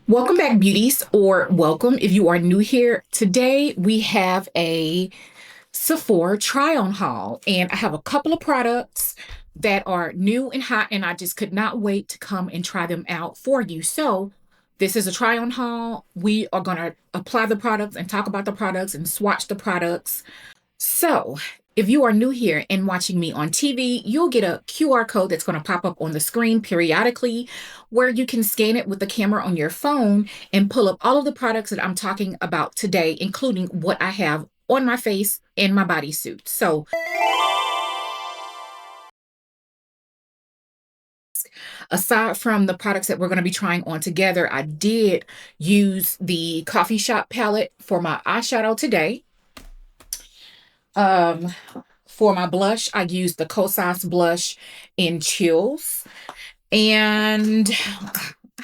Welcome back, beauties, or welcome if you are new here. Today we have a Sephora try on haul, and I have a couple of products that are new and hot, and I just could not wait to come and try them out for you. So, this is a try on haul. We are going to apply the products and talk about the products and swatch the products. So, if you are new here and watching me on TV, you'll get a QR code that's going to pop up on the screen periodically where you can scan it with the camera on your phone and pull up all of the products that I'm talking about today, including what I have on my face and my bodysuit. So, aside from the products that we're going to be trying on together, I did use the coffee shop palette for my eyeshadow today. Um, for my blush, I used the Kosas blush in Chills. And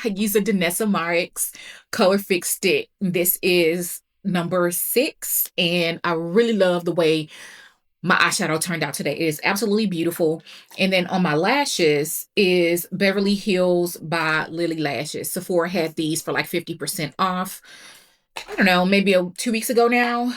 I use a Danessa Myricks Color Fix Stick. This is number 6. And I really love the way my eyeshadow turned out today. It is absolutely beautiful. And then on my lashes is Beverly Hills by Lily Lashes. Sephora had these for like 50% off. I don't know, maybe 2 weeks ago now.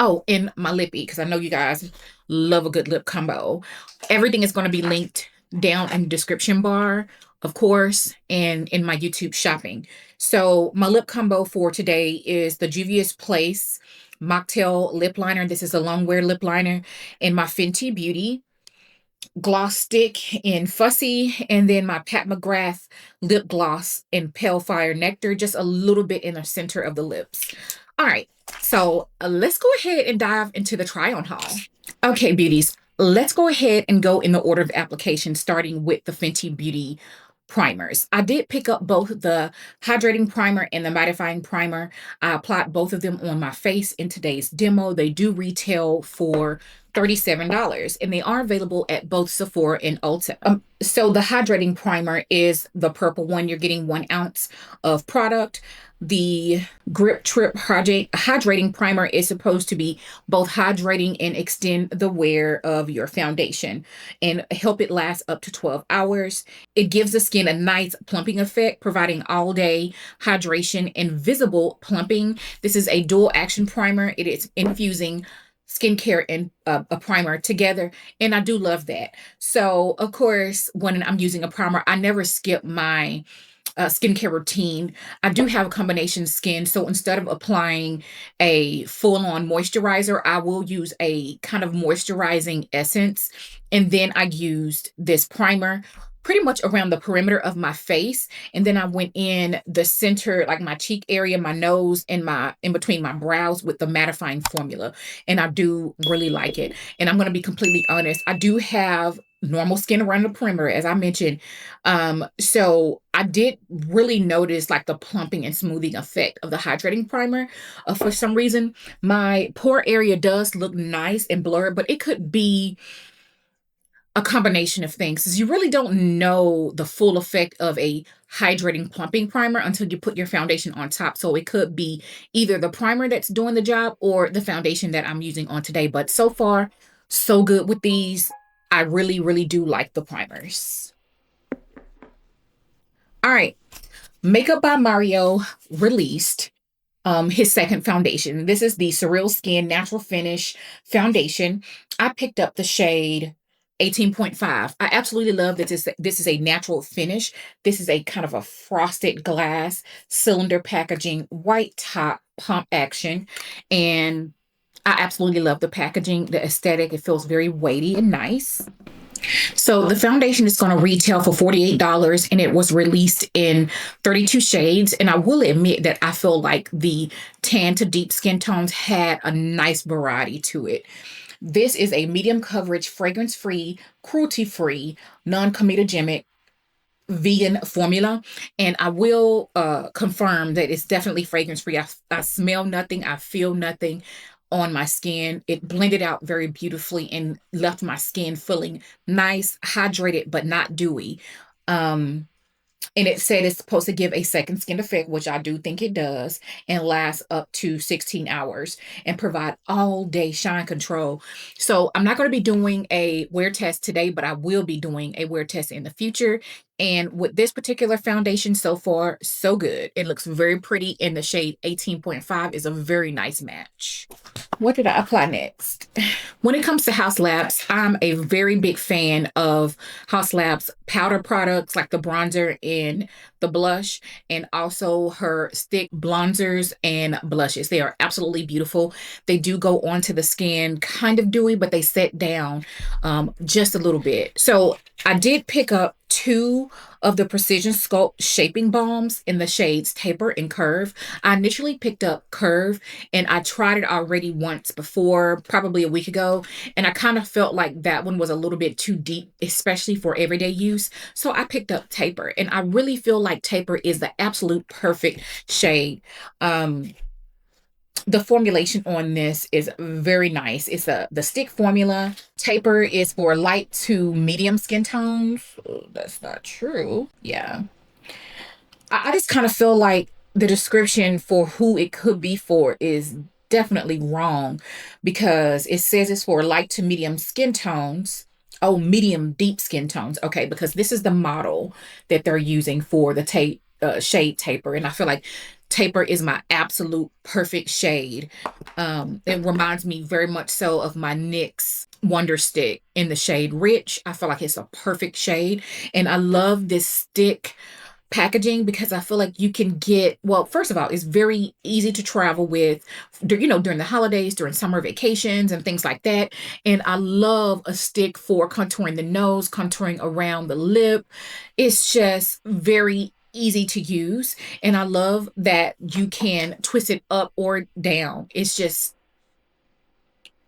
Oh, and my lippy, because I know you guys love a good lip combo. Everything is going to be linked down in the description bar, of course, and in my YouTube shopping. So my lip combo for today is the Juvia's Place Mocktail Lip Liner. This is a long wear lip liner, and my Fenty Beauty gloss stick in Fussy, and then my Pat McGrath lip gloss in Pale Fire Nectar, just a little bit in the center of the lips. All right, so let's go ahead and dive into the try on haul. Okay, beauties, let's go ahead and go in the order of application, starting with the Fenty Beauty primers. I did pick up both the hydrating primer and the mattifying primer. I applied both of them on my face in today's demo. They do retail for $37, and they are available at both Sephora and Ulta. So the hydrating primer is the purple one. You're getting 1 ounce of product. The Grip Trip hydrating primer is supposed to be both hydrating and extend the wear of your foundation and help it last up to 12 hours. It gives the skin a nice plumping effect, providing all day hydration and visible plumping. This is a dual action primer. It is infusing skincare and a primer together, and I do love that. So of course, when I'm using a primer, I never skip my skincare routine. I do have a combination skin, so instead of applying a full-on moisturizer, I will use a kind of moisturizing essence, and then I used this primer pretty much around the perimeter of my face, and then I went in the center, like my cheek area, my nose, and my in between my brows with the mattifying formula, and I do really like it. And I'm going to be completely honest, I do have normal skin around the perimeter, as I mentioned. So I did really notice like the plumping and smoothing effect of the hydrating primer. For some reason, my pore area does look nice and blurred, but it could be a combination of things, because you really don't know the full effect of a hydrating plumping primer until you put your foundation on top. So it could be either the primer that's doing the job or the foundation that I'm using on today. But so far, so good with these. I really, really do like the primers. All right. Makeup by Mario released his second foundation. This is the Surreal Skin Natural Finish Foundation. I picked up the shade 18.5. I absolutely love that this is a natural finish. This is a kind of a frosted glass cylinder packaging, white top, pump action, and I absolutely love the packaging, the aesthetic. It feels very weighty and nice. So the foundation is going to retail for $48, and it was released in 32 shades. And I will admit that I feel like the tan to deep skin tones had a nice variety to it. This is a medium coverage, fragrance-free, cruelty-free, non-comedogenic vegan formula, and I will confirm that it's definitely fragrance-free. I smell nothing, I feel nothing on my skin. It blended out very beautifully and left my skin feeling nice, hydrated, but not dewy. And And it said it's supposed to give a second skin effect, which I do think it does, and last up to 16 hours and provide all day shine control. So I'm not going to be doing a wear test today, but I will be doing a wear test in the future. And with this particular foundation so far, so good. It looks very pretty, and the shade 18.5 is a very nice match. What did I apply next? When it comes to Haus Labs, I'm a very big fan of Haus Labs powder products like the bronzer and the blush, and also her stick bronzers and blushes. They are absolutely beautiful. They do go onto the skin kind of dewy, but they set down just a little bit. So I did pick up two of the Precision Sculpt shaping balms in the shades Taper and Curve. I initially picked up Curve, and I tried it already once before, probably a week ago, and I kind of felt like that one was a little bit too deep, especially for everyday use. So I picked up Taper, and I really feel like Taper is the absolute perfect shade. The formulation on this is very nice. It's the stick formula. Taper is for light to medium skin tones. Oh, that's not true. Yeah. I just kind of feel like the description for who it could be for is definitely wrong, because it says it's for light to medium skin tones. Oh, medium deep skin tones. Okay, because this is the model that they're using for the shade Taper, and I feel like Taper is my absolute perfect shade. It reminds me very much so of my NYX Wonder Stick in the shade Rich. I feel like it's a perfect shade, and I love this stick packaging because I feel like you can get, well, first of all, it's very easy to travel with, during the holidays, during summer vacations and things like that. And I love a stick for contouring the nose, contouring around the lip. It's just very easy to use. And I love that you can twist it up or down.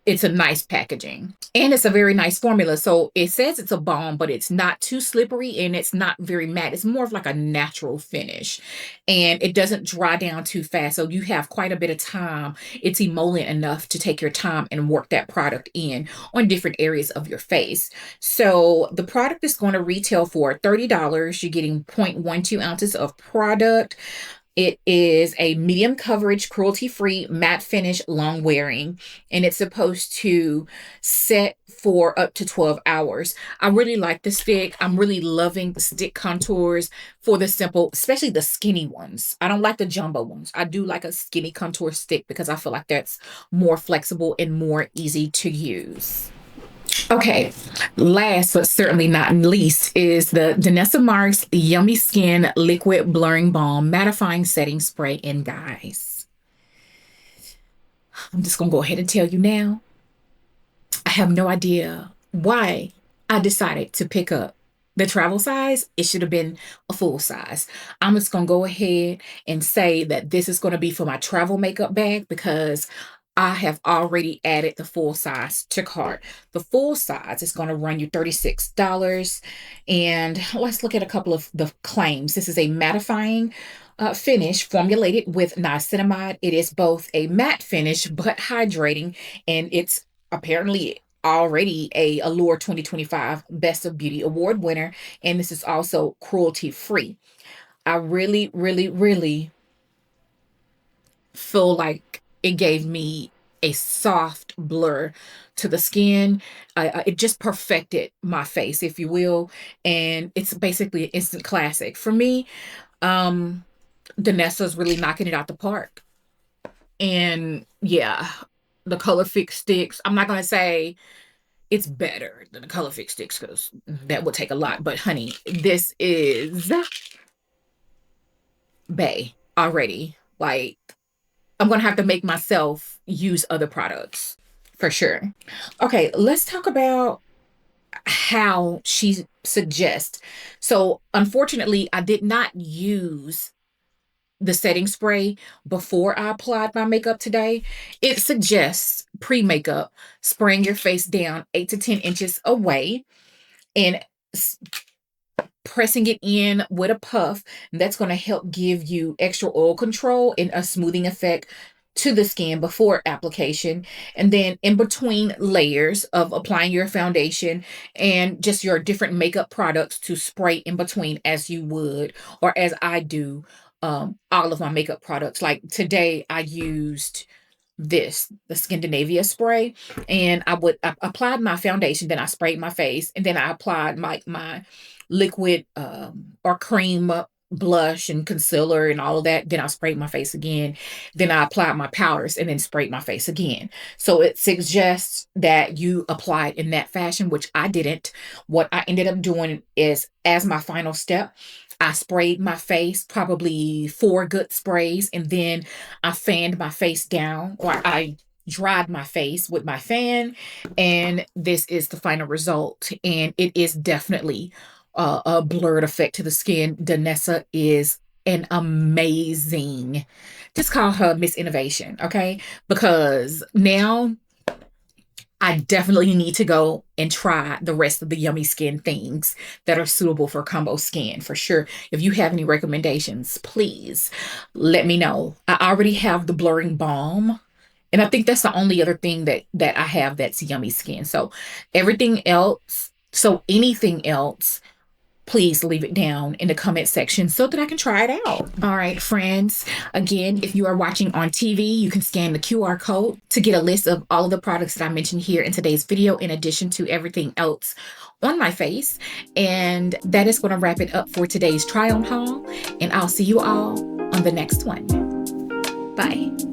It's a nice packaging, and it's a very nice formula. So it says it's a balm, but it's not too slippery and it's not very matte. It's more of like a natural finish, and it doesn't dry down too fast. So you have quite a bit of time. It's emollient enough to take your time and work that product in on different areas of your face. So the product is going to retail for $30. You're getting 0.12 ounces of product. It is a medium coverage, cruelty-free, matte finish, long wearing, and it's supposed to set for up to 12 hours. I really like the stick. I'm really loving the stick contours for the simple, especially the skinny ones. I don't like the jumbo ones. I do like a skinny contour stick because I feel like that's more flexible and more easy to use. Okay, last but certainly not least is the Danessa Myricks Yummy Skin Liquid Blurring Balm Mattifying Setting Spray. And guys, I'm just going to go ahead and tell you now, I have no idea why I decided to pick up the travel size. It should have been a full size. I'm just going to go ahead and say that this is going to be for my travel makeup bag because I have already added the full size to cart. The full size is going to run you $36. And let's look at a couple of the claims. This is a mattifying finish formulated with niacinamide. It is both a matte finish but hydrating, and it's apparently already a Allure 2025 Best of Beauty Award winner, and this is also cruelty-free. I really, really, really feel like it gave me a soft blur to the skin. It just perfected my face, if you will, and it's basically an instant classic. For me, Danessa's really knocking it out the park. And yeah, the Color Fix sticks, I'm not going to say it's better than the Color Fix sticks because that would take a lot. But honey, this is bae already. Like, I'm going to have to make myself use other products for sure. Okay, let's talk about how she suggests. So, unfortunately, I did not use the setting spray before I applied my makeup today. It suggests pre-makeup spraying your face down 8 to 10 inches away and pressing it in with a puff. That's going to help give you extra oil control and a smoothing effect to the skin before application, and then in between layers of applying your foundation and just your different makeup products to spray in between, as you would, or as I do, all of my makeup products. Like today I used the Scandinavia spray, and I applied my foundation, then I sprayed my face, and then I applied my liquid or cream blush and concealer and all of that. Then I sprayed my face again. Then I applied my powders and then sprayed my face again. So it suggests that you apply it in that fashion, which I didn't. What I ended up doing is, as my final step, I sprayed my face, probably 4 good sprays, and then I fanned my face down, or I dried my face with my fan, and this is the final result. And it is definitely a blurred effect to the skin. Danessa is an amazing, just call her Miss Innovation, okay? Because now I definitely need to go and try the rest of the Yummy Skin things that are suitable for combo skin for sure. If you have any recommendations, please let me know. I already have the blurring balm, and I think that's the only other thing that I have that's Yummy Skin. So everything else, so anything else, please leave it down in the comment section so that I can try it out. All right, friends. Again, if you are watching on TV, you can scan the QR code to get a list of all of the products that I mentioned here in today's video, in addition to everything else on my face. And that is going to wrap it up for today's try on haul. And I'll see you all on the next one. Bye.